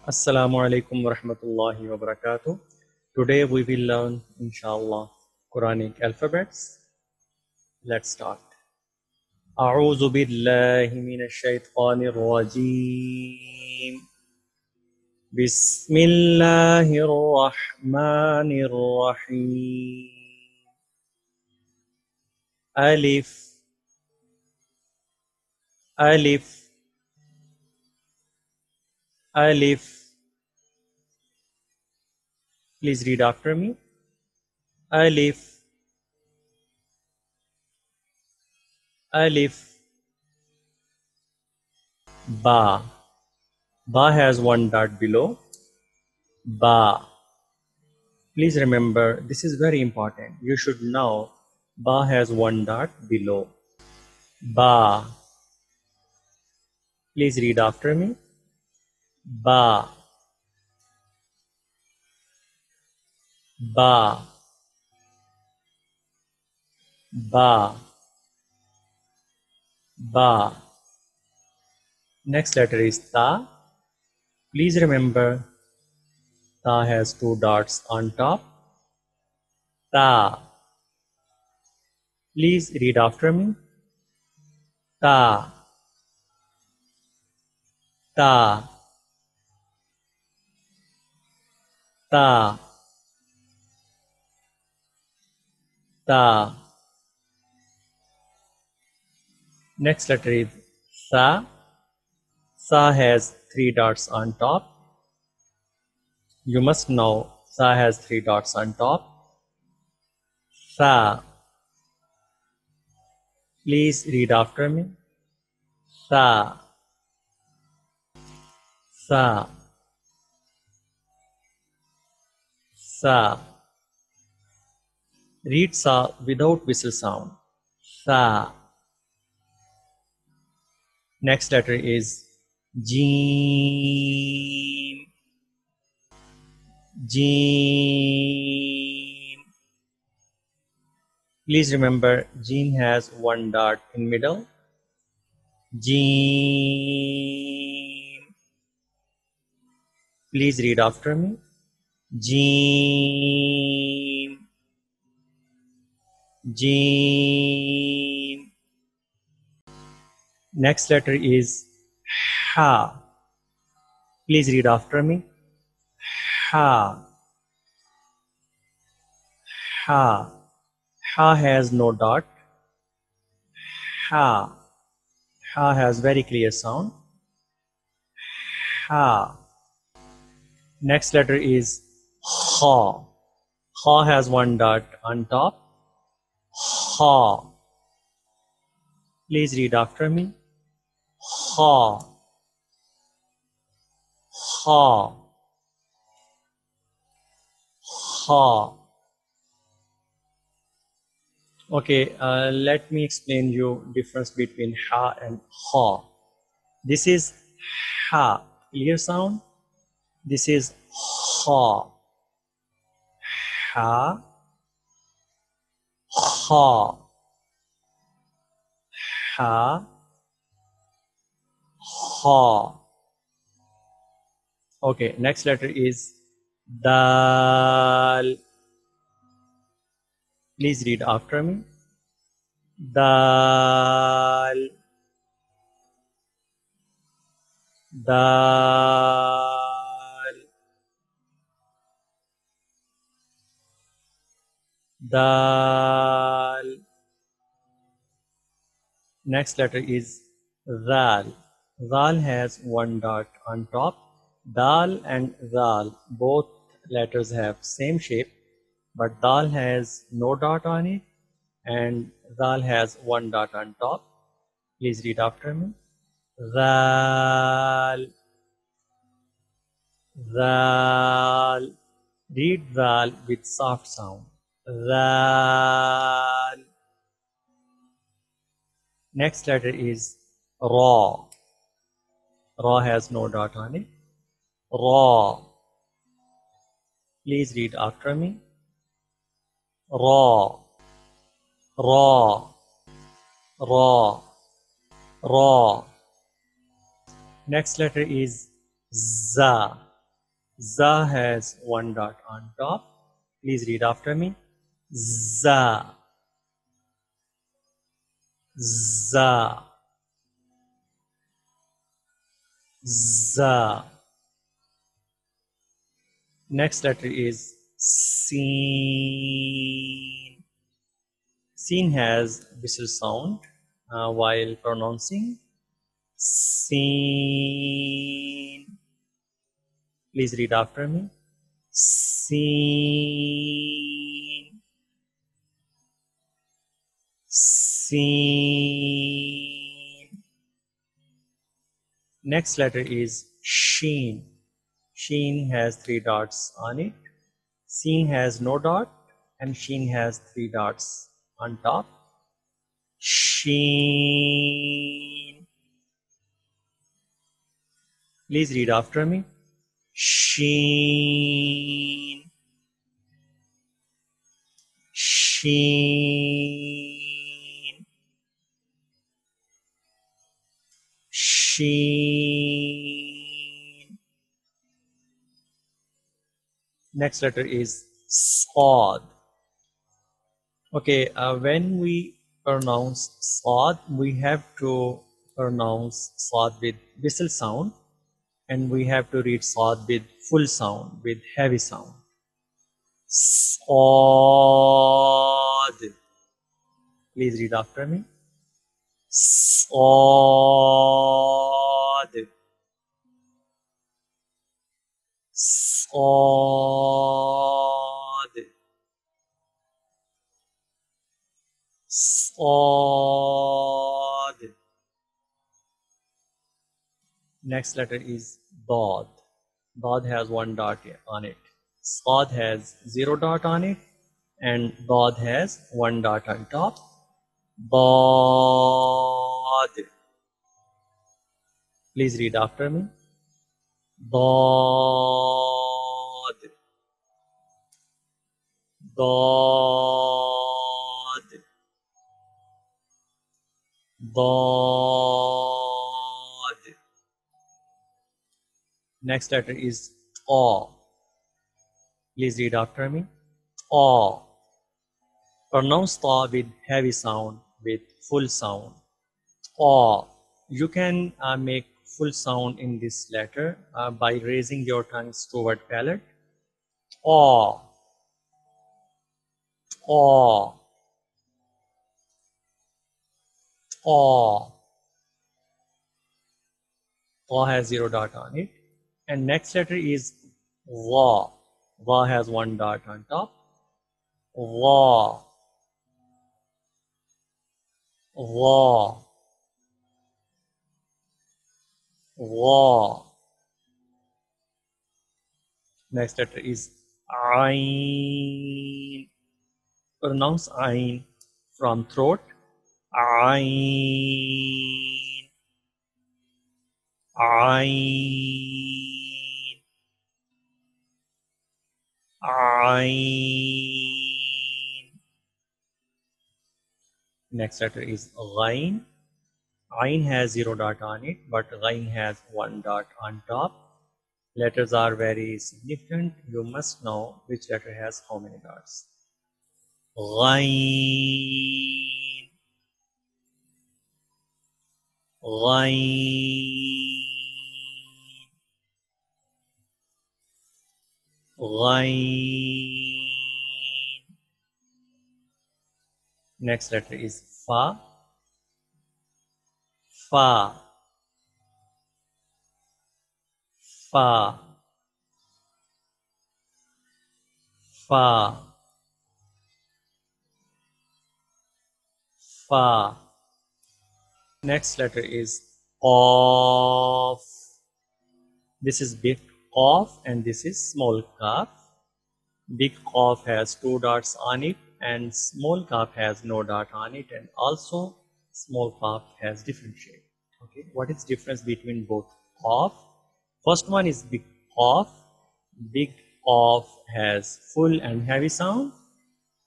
Assalamu alaikum wa rahmatullahi wa barakatuh. Today we will learn, inshallah, Quranic alphabets. Let's start. أعوذ بالله من الشيطان الرجيم. بسم الله الرحمن الرحيم. ألف ألف ألف. Please read after me. Alif Alif. Ba. Ba has one dot below. Ba. Please remember, this is very important. You should know Ba has one dot below. Ba. Please read after me. Ba. Ba. Ba. Ba. Next letter is Ta. Please remember, Ta has two dots on top. Ta. Please read after me. Ta. Ta. Ta. Ta. Next letter is Sa. Sa has three dots on top. You must know Sa has three dots on top. Sa. Please read after me. Sa. Sa. Sa. Read Sa without whistle sound. Sa. Next letter is Jeem. Jeem. Please remember, Jeem has one dot in middle. Jeem. Please read after me. Jeem. Jeem. Next letter is Ha. Please read after me. Ha. Ha. Ha has no dot. Ha. Ha has very clear sound. Ha. Next letter is Ha. Ha has one dot on top. Ha. Please read after me. Ha. Ha. Ha. Okay, let me explain you difference between Ha and Ha. This is Ha, clear sound. This is Ha. Ha. Ha. Ha. Ha. Okay, next letter is Dal. Please read after me. Dal. Dal. Dal. Next letter is Zal. Zal has one dot on top. Dal and Zal, both letters have same shape, but Dal has no dot on it and Zal has one dot on top. Please read after me. Zal. Zal. Read Zal with soft sound. Zal. Next letter is Ra. Ra has no dot on it. Ra. Please read after me. Ra. Ra. Ra. Ra. Next letter is Za. Za has one dot on top. Please read after me. Za, za, za. Next letter is Seen. Seen has whistle sound while pronouncing. Seen. Please read after me. Seen. Seen. Next letter is Sheen. Sheen has three dots on it. Seen has no dot and Sheen has three dots on top. Sheen. Please read after me. Sheen. Sheen. Sheen. Next letter is Sod. Okay, when we pronounce Sod, we have to pronounce Sod with whistle sound, and we have to read Sod with full sound, with heavy sound. Sod. Please read after me. Sod. Sod. Sod. Next letter is Dod. Dod has one dot on it. Sod has zero dot on it, and Dod has one dot on top. Dod. Please read after me. Dod. Dod. Dod. Next letter is Ta. Please read after me. Ta. Pronounce Ta with heavy sound, with full sound. Ta. You can make full sound in this letter by raising your tongues toward palate. Ta. Ta. Ta. Ta has zero dot on it. And next letter is Va. Va has one dot on top. Va. Va. Va. Next letter is Ain. Pronounce Ain from throat. Ain. Ain. Ain. Next letter is Ghain. Ain has zero dot on it, but Ghain has one dot on top. Letters are very significant. You must know which letter has how many dots. Ghain. Ghain. Ghain. Next letter is Fa. Fa. Fa. Fa. Fa. Next letter is Qaf. This is big Qaf and this is small Qaf. Big Qaf has two dots on it and small Qaf has no dot on it, and also small Qaf has different shape. Okay, what is difference between both Qaf? First one is big Qaf. Big Qaf has full and heavy sound,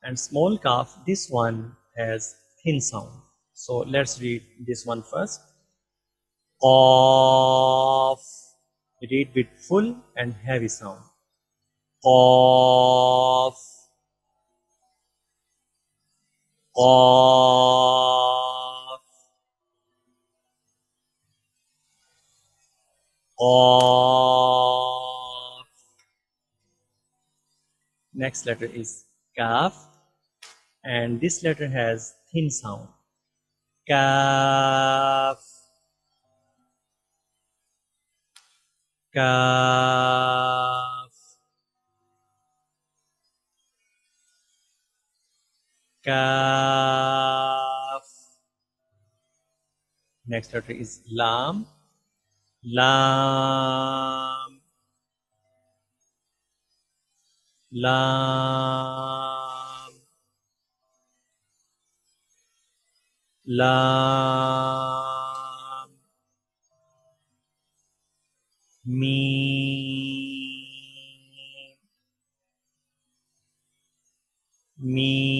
and small Qaf, this one has thin sound. So let's read this one first. Qaf. Read with full and heavy sound. Qaf, qaf, qaf. Next letter is kaf, and this letter has thin sound. Kaf, kaf, kaf. Next letter is lam, lam, lam, lam, mim, mim.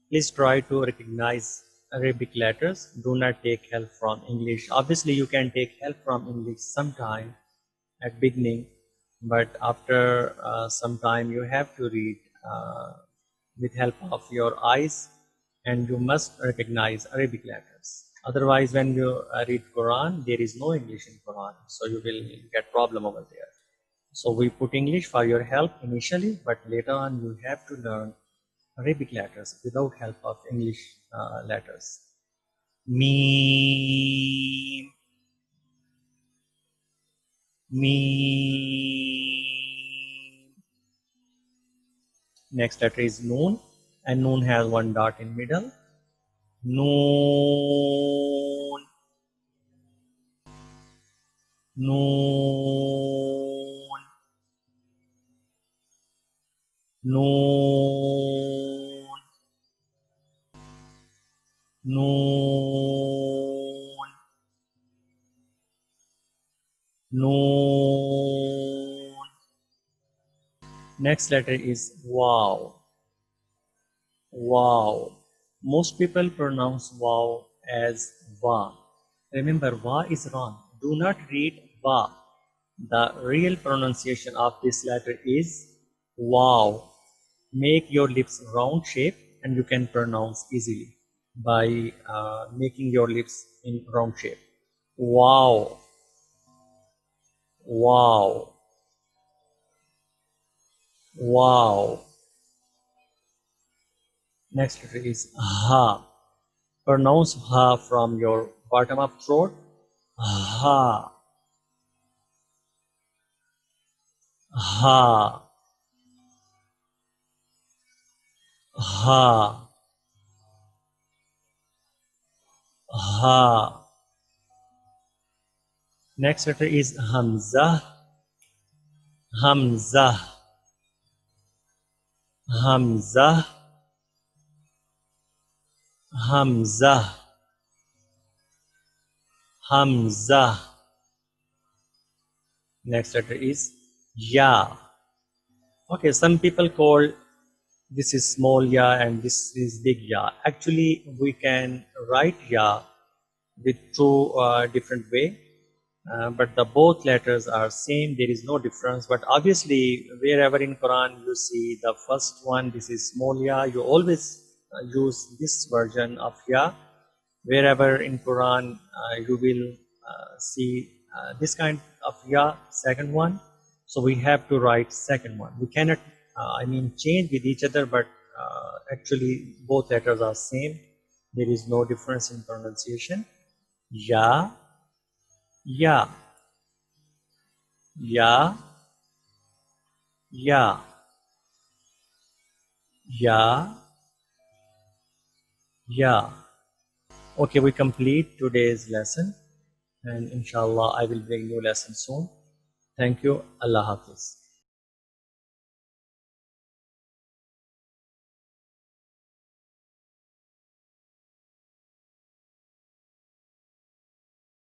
Please try to recognize Arabic letters. Do not take help from English. Obviously, you can take help from English sometime at beginning, but after some time you have to read with help of your eyes, and you must recognize Arabic letters. Otherwise, when you read Quran, there is no English in Quran, so you will get problem over there. So we put English for your help initially, but later on you have to learn Arabic letters without help of English letters. Meme, meme. Next letter is Noon, and Noon has one dot in middle. Noon, Noon, Noon, Noon, Noon. Next letter is Wow. Wow. Most people pronounce wow as va. Remember, va is wrong. Do not read va. The real pronunciation of this letter is wow. Make your lips round shape, and you can pronounce easily by making your lips in round shape. Wow. Wow. Wow. Next letter is ha. Pronounce ha from your bottom of throat. Ha, ha, ha, ha. Next letter is Hamza, Hamza, Hamza, Hamza, Hamza. Next letter is Ya. Okay, some people call this is small ya and this is big ya. Actually, we can write ya with two different way, but the both letters are same. There is no difference. But obviously, wherever in Quran you see the first one, this is small ya, you always use this version of ya. Wherever in Quran you will see this kind of ya, second one. So we have to write second one. We cannot, change with each other, but actually both letters are same. There is no difference in pronunciation. Ya, ya, ya, ya, ya, ya. Okay, we complete today's lesson, and inshallah I will bring new lesson soon. Thank you. Allah Hafiz.